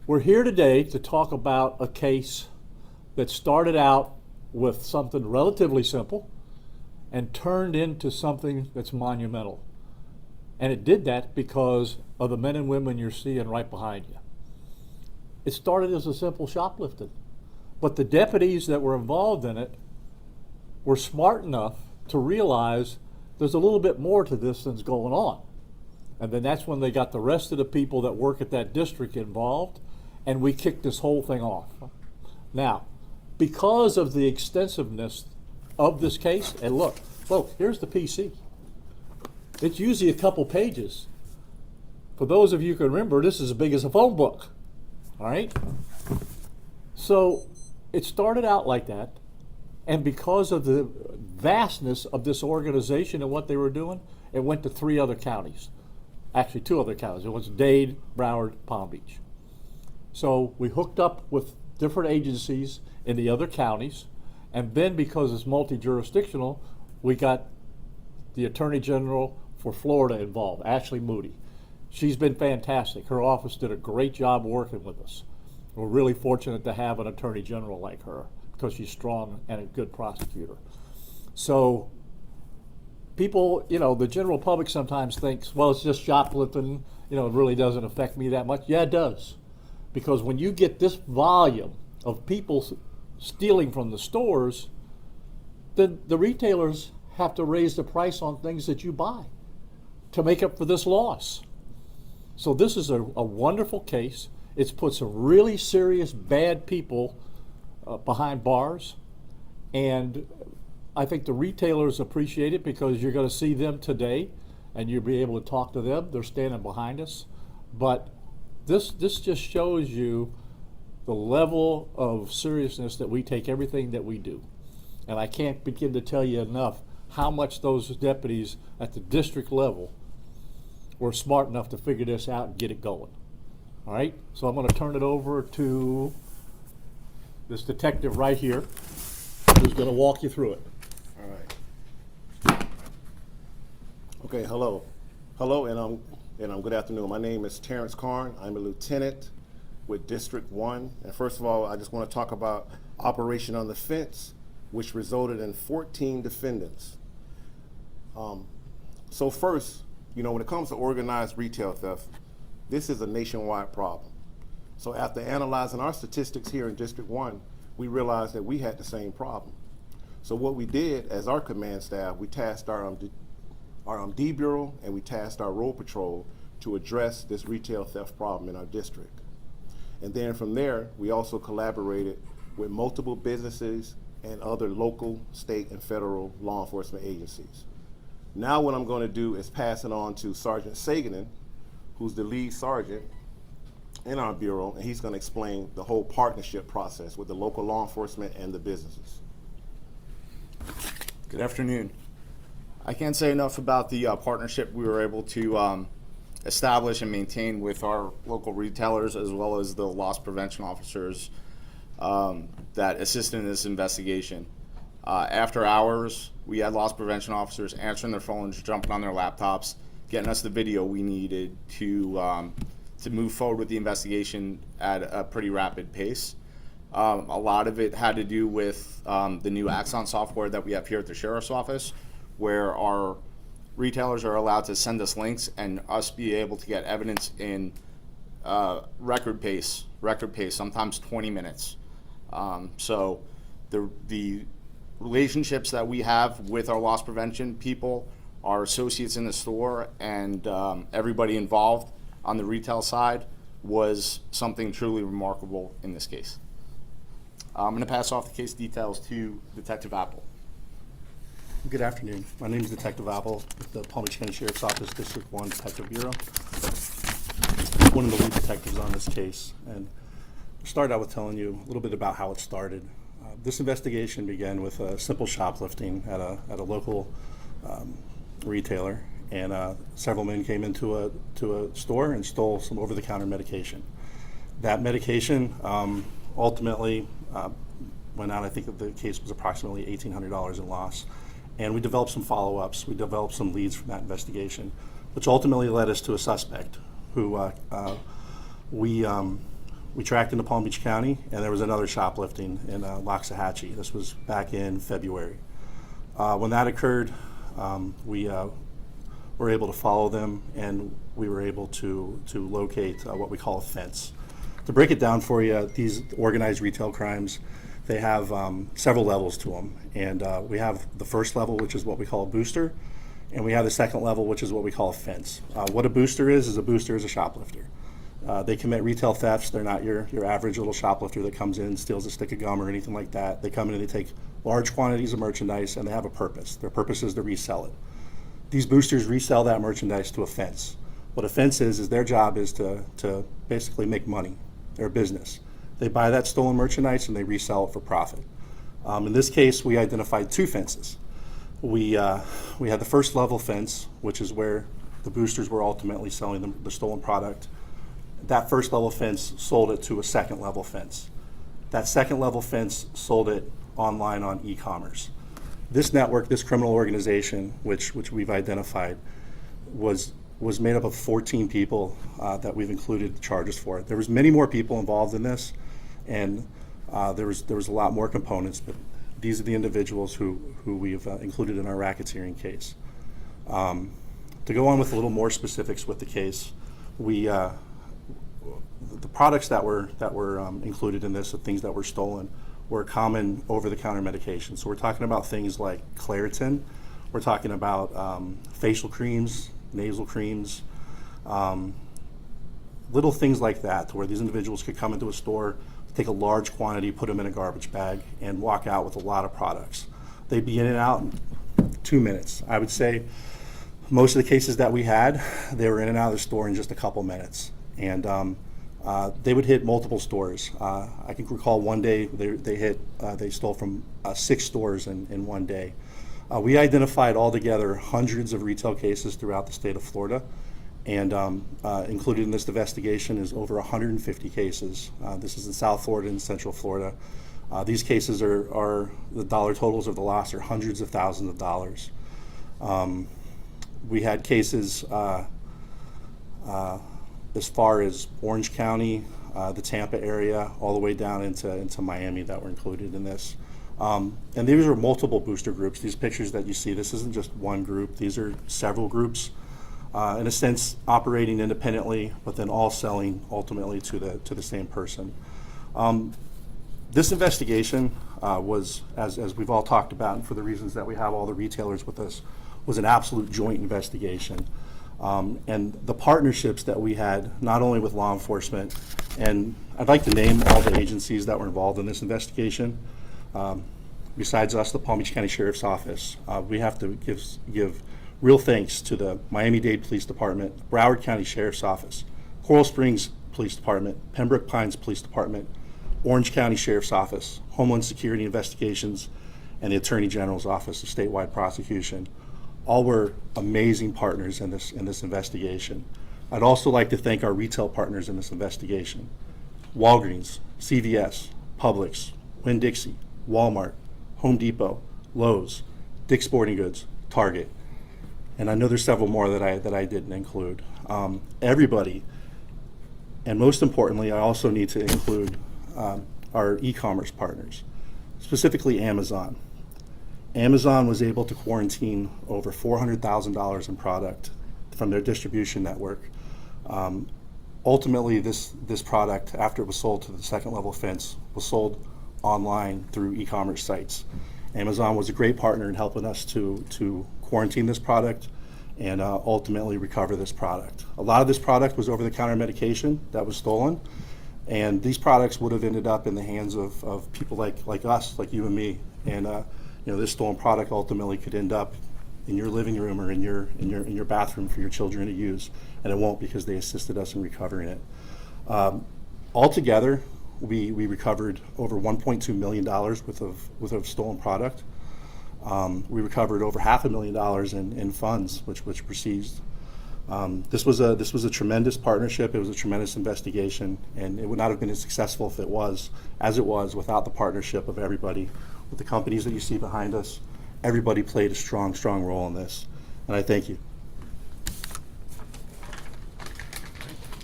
We're here today to talk about a case that started out with something relatively simple and turned into something that's monumental. And it did that because of the men and women you're seeing right behind you. It started as a simple shoplifting, but the deputies that were involved in it were smart enough to realize there's a little bit more to this than's going on. And then that's when they got the rest of the people that work at that district involved, and we kicked this whole thing off. Now, because of the extensiveness of this case, and look, here's the PC. It's usually a couple pages. For those of you who can remember, this is as big as a phone book, all right? So it started out like that, and because of the vastness of this organization and what they were doing, it went to 3 other counties. Actually, 2 other counties. It was Dade, Broward, Palm Beach. So we hooked up with different agencies in the other counties, and then because it's multi-jurisdictional, we got the Attorney General for Florida involved, Ashley Moody. She's been fantastic. Her office did a great job working with us. We're really fortunate to have an Attorney General like her because she's strong and a good prosecutor. So people, the general public sometimes thinks, well, it's just shoplifting, it really doesn't affect me that much. Yeah, it does. Because when you get this volume of people stealing from the stores, then the retailers have to raise the price on things that you buy to make up for this loss. So this is a wonderful case. It's put some really serious bad people behind bars, and I think the retailers appreciate it because you're going to see them today and you'll be able to talk to them. They're standing behind us. But this just shows you the level of seriousness that we take everything that we do. And I can't begin to tell you enough how much those deputies at the district level were smart enough to figure this out and get it going. All right, so I'm going to turn it over to this detective right here who's going to walk you through it. All right. Okay, hello, and good afternoon. My name is Terrence Karn. I'm a lieutenant with District 1. And first of all, I just want to talk about Operation on the Fence, which resulted in 14 defendants. So first, when it comes to organized retail theft, this is a nationwide problem. So after analyzing our statistics here in District 1, we realized that we had the same problem. So what we did as our command staff, we tasked our D Bureau and we tasked our Road Patrol to address this retail theft problem in our district. And then from there, we also collaborated with multiple businesses and other local, state, and federal law enforcement agencies. Now what I'm going to do is pass it on to Sergeant Saganin, who's the lead sergeant in our bureau, and he's going to explain the whole partnership process with the local law enforcement and the businesses. Good afternoon. I can't say enough about the partnership we were able to establish and maintain with our local retailers as well as the loss prevention officers that assisted in this investigation. After hours, we had loss prevention officers answering their phones, jumping on their laptops, getting us the video we needed to move forward with the investigation at a pretty rapid pace. A lot of it had to do with the new Axon software that we have here at the Sheriff's Office, where our retailers are allowed to send us links and us be able to get evidence in record pace, sometimes 20 minutes. So the relationships that we have with our loss prevention people, our associates in the store, and everybody involved on the retail side was something truly remarkable in this case. I'm going to pass off the case details to Detective Apple. Good afternoon. My name is Detective Apple with the Palm Beach County Sheriff's Office, District 1 Detective Bureau. One of the lead detectives on this case. And I'll start out with telling you a little bit about how it started. This investigation began with a simple shoplifting at a local retailer, and several men came into a store and stole some over-the-counter medication. That medication ultimately went out. I think the case was approximately $1,800 in loss. And we developed some follow-ups. We developed some leads from that investigation, which ultimately led us to a suspect who we we tracked into Palm Beach County, and there was another shoplifting in Loxahatchee. This was back in February. When that occurred, we were able to follow them, and we were able to locate what we call a fence. To break it down for you, these organized retail crimes, they have several levels to them. And we have the first level, which is what we call a booster, and we have the second level, which is what we call a fence. What a booster is a shoplifter. They commit retail thefts. They're not your average little shoplifter that comes in, steals a stick of gum or anything like that. They come in and they take large quantities of merchandise, and they have a purpose. Their purpose is to resell it. These boosters resell that merchandise to a fence. What a fence is their job is to basically make money. They're a business. They buy that stolen merchandise and they resell it for profit. In this case, we identified two fences. We had the first level fence, which is where the boosters were ultimately selling the stolen product. That first level fence sold it to a second level fence. That second level fence sold it online on e-commerce. This network, this criminal organization, which we've identified, was made up of 14 people that we've included charges for. There was many more people involved in this, and there was a lot more components, but these are the individuals who we've included in our racketeering case. To go on with a little more specifics with the case, the products that were included in this, the things that were stolen, were common over-the-counter medications. So we're talking about things like Claritin, we're talking about facial creams, nasal creams, little things like that, to where these individuals could come into a store, take a large quantity, put them in a garbage bag, and walk out with a lot of products. They'd be in and out in 2 minutes. I would say most of the cases that we had, they were in and out of the store in just a couple minutes. And they would hit multiple stores. I can recall one day they stole from 6 stores in one day. We identified altogether hundreds of retail cases throughout the state of Florida, and included in this investigation is over 150 cases. This is in South Florida and Central Florida. These cases are the dollar totals of the loss are hundreds of thousands of dollars. We had cases as far as Orange County, the Tampa area, all the way down into Miami that were included in this. And these are multiple booster groups. These pictures that you see, this isn't just one group. These are several groups, in a sense, operating independently, but then all selling ultimately to the same person. This investigation was, as we've all talked about, and for the reasons that we have all the retailers with us, was an absolute joint investigation. And the partnerships that we had, not only with law enforcement, and I'd like to name all the agencies that were involved in this investigation. Besides us, the Palm Beach County Sheriff's Office, we have to give real thanks to the Miami-Dade Police Department, Broward County Sheriff's Office, Coral Springs Police Department, Pembroke Pines Police Department, Orange County Sheriff's Office, Homeland Security Investigations, and the Attorney General's Office of Statewide Prosecution. All were amazing partners in this investigation. I'd also like to thank our retail partners in this investigation: Walgreens, CVS, Publix, Winn-Dixie, Walmart, Home Depot, Lowe's, Dick's Sporting Goods, Target, and I know there's several more that I didn't include. Everybody, and most importantly, I also need to include our e-commerce partners, specifically Amazon. Amazon was able to quarantine over $400,000 in product from their distribution network. Ultimately, this product, after it was sold to the second level fence, was sold online through e-commerce sites. Amazon was a great partner in helping us to quarantine this product and ultimately recover this product. A lot of this product was over-the-counter medication that was stolen, and these products would have ended up in the hands of people like us, like you and me. And this stolen product ultimately could end up in your living room or in your bathroom for your children to use, and it won't, because they assisted us in recovering it. Altogether, we recovered over $1.2 million worth of stolen product. We recovered over $500,000 in funds, which were seized. This was a tremendous partnership. It was a tremendous investigation, and it would not have been as successful if it was without the partnership of everybody. With the companies that you see behind us, everybody played a strong role in this, and I thank you.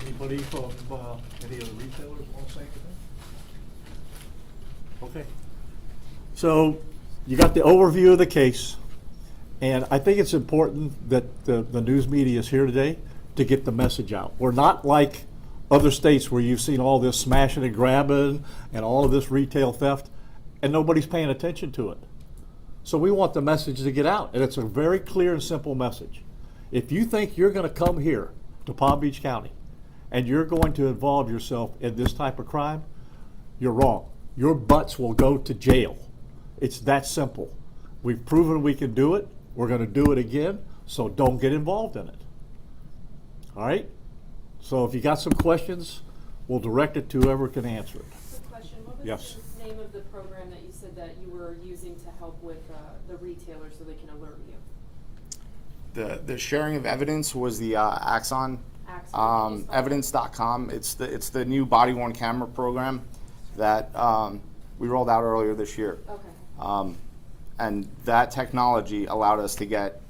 Any Anybody from any of the retailers want to say anything? Okay. So you got the overview of the case, and I think it's important that the news media is here today to get the message out. We're not like other states where you've seen all this smashing and grabbing and all of this retail theft, and nobody's paying attention to it. So we want the message to get out, and it's a very clear and simple message. If you think you're going to come here to Palm Beach County and you're going to involve yourself in this type of crime, you're wrong. Your butts will go to jail. It's that simple. We've proven we can do it. We're going to do it again, so don't get involved in it. All right? So if you got some questions, we'll direct it to whoever can answer it. Quick question. What was Yes. the name of the program that you said that you were using to help with the retailers so they can alert you? The sharing of evidence was the Axon, Axon. evidence.com. It's the new body worn camera program that we rolled out earlier this year. Okay. And that technology allowed us to get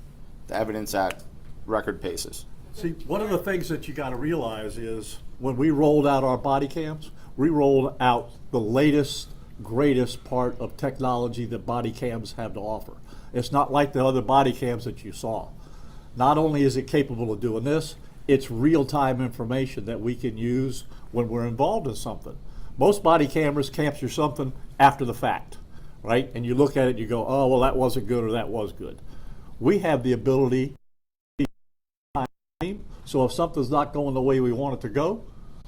the evidence at record paces. See, one of the things that you got to realize is when we rolled out our body cams, we rolled out the latest, greatest part of technology that body cams have to offer. It's not like the other body cams that you saw. Not only is it capable of doing this, it's real-time information that we can use when we're involved in something. Most body cameras capture something after the fact, right? And you look at it and you go, oh, well, that wasn't good or that was good. We have the ability, so if something's not going the way we want it to go,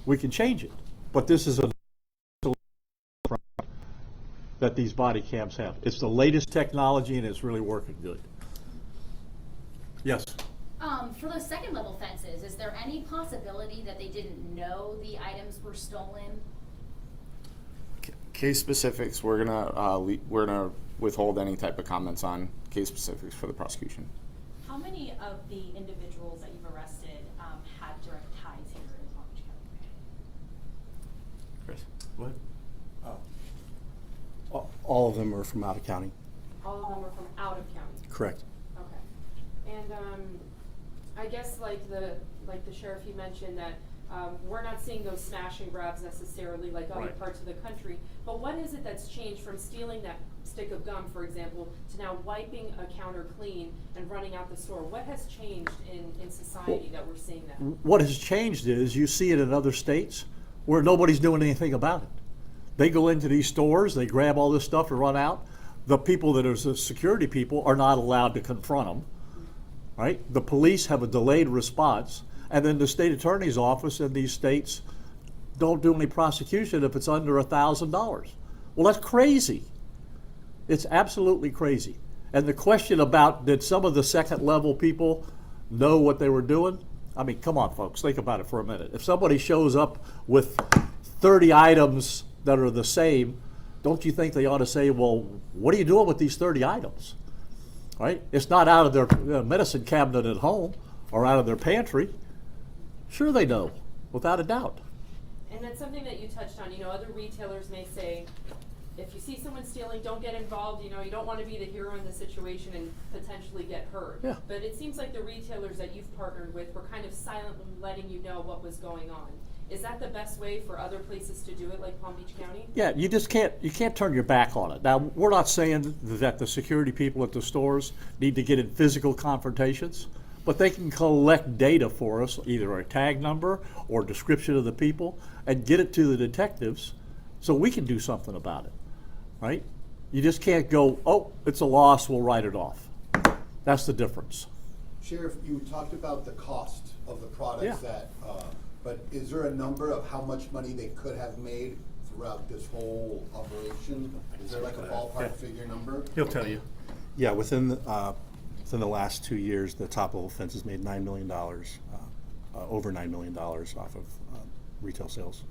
we can change it. But this is a that these body cams have. It's the latest technology and it's really working good. Yes. For those second level fences, is there any possibility that they didn't know the items were stolen? Case specifics, we're gonna withhold any type of comments on case specifics for the prosecution. How many of the individuals that you've arrested had direct ties here in Palm Beach County? Chris? What? All of them are from out of county. All of them were from out of county. Correct. Okay. And I guess like the sheriff, you mentioned that we're not seeing those smash and grabs necessarily like other Right. parts of the country. But what is it that's changed from stealing that stick of gum, for example, to now wiping a counter clean and running out the store? What has changed in society that we're seeing that? What has changed is you see it in other states where nobody's doing anything about it. They go into these stores, they grab all this stuff and run out. The people that are the security people are not allowed to confront them, right? The police have a delayed response, and then the state attorney's office in these states don't do any prosecution if it's under $1,000. Well, that's crazy. It's absolutely crazy. And the question about did some of the second level people know what they were doing? I mean, come on, folks, think about it for a minute. If somebody shows up with 30 items that are the same, don't you think they ought to say, well, what are you doing with these 30 items? Right? It's not out of their medicine cabinet at home or out of their pantry. Sure they know, without a doubt. And that's something that you touched on. You know, other retailers may say, if you see someone stealing, don't get involved. You know, you don't want to be the hero in the situation and potentially get hurt. Yeah. But it seems like the retailers that you've partnered with were kind of silently letting you know what was going on. Is that the best way for other places to do it, like Palm Beach County? Yeah, you can't turn your back on it. Now, we're not saying that the security people at the stores need to get in physical confrontations, but they can collect data for us, either a tag number or description of the people, and get it to the detectives so we can do something about it, right? You just can't go, oh, it's a loss, we'll write it off. That's the difference. Sheriff, you talked about the cost of the products Yeah. that, but is there a number of how much money they could have made throughout this whole operation? Is there like a ballpark figure number? He'll tell you. Yeah, within the last 2 years, the top level fences made $9 million, over $9 million off of retail sales.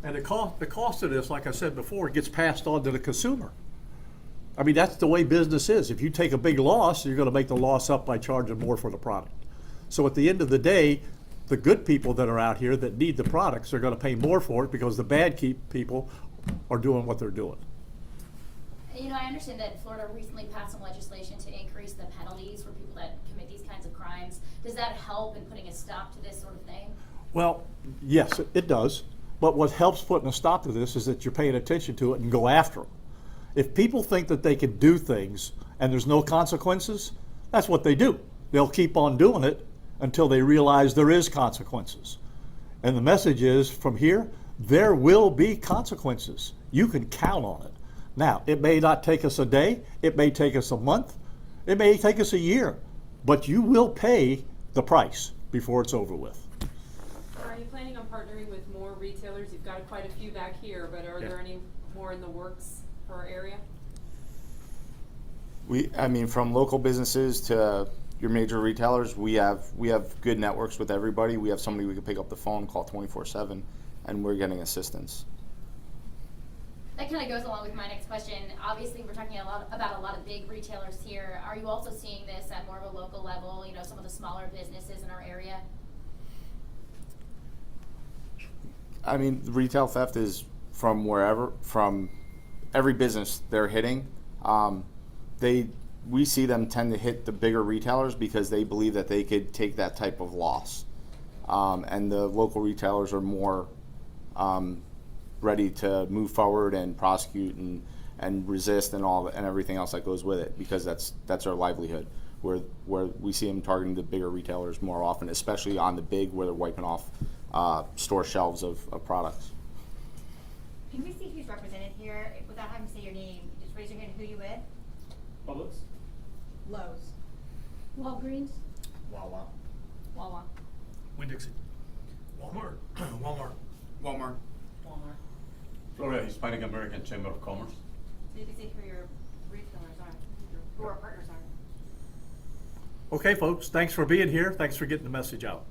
And the cost of this, like I said before, gets passed on to the consumer. I mean, that's the way business is. If you take a big loss, you're going to make the loss up by charging more for the product. So at the end of the day, the good people that are out here that need the products are going to pay more for it because the bad people are doing what they're doing. You know, I understand that Florida recently passed some legislation to increase the penalties for people that commit these kinds of crimes. Does that help in putting a stop to this sort of thing? Well, yes, it does. But what helps putting a stop to this is that you're paying attention to it and go after them. If people think that they can do things and there's no consequences, that's what they do. They'll keep on doing it until they realize there is consequences. And the message is, from here, there will be consequences. You can count on it. Now, it may not take us a day, it may take us a month, it may take us a year, but you will pay the price before it's over with. Are you planning on partnering with more retailers? You've got quite a few back here, but are there any more in the works for our area? I mean, from local businesses to your major retailers, we have good networks with everybody. We have somebody we can pick up the phone, call 24/7, and we're getting assistance. That kind of goes along with my next question. Obviously, we're talking about a lot of big retailers here. Are you also seeing this at more of a local level, you know, some of the smaller businesses in our area? I mean, retail theft is from wherever, from every business they're hitting. We see them tend to hit the bigger retailers because they believe that they could take that type of loss. And the local retailers are more ready to move forward and prosecute and resist and everything else that goes with it, because that's their livelihood. Where we see them targeting the bigger retailers more often, especially on the big, where they're wiping off store shelves of products. Can we see who's represented here without having to say your name? Just raise your hand. Who you with? Publix. Lowe's. Walgreens. Wawa. Wawa. Winn-Dixie. Walmart. Walmart. Walmart. Walmart. Florida Hispanic American Chamber of Commerce. So you can see who your retailers are, who our partners are. Okay, folks, thanks for being here. Thanks for getting the message out.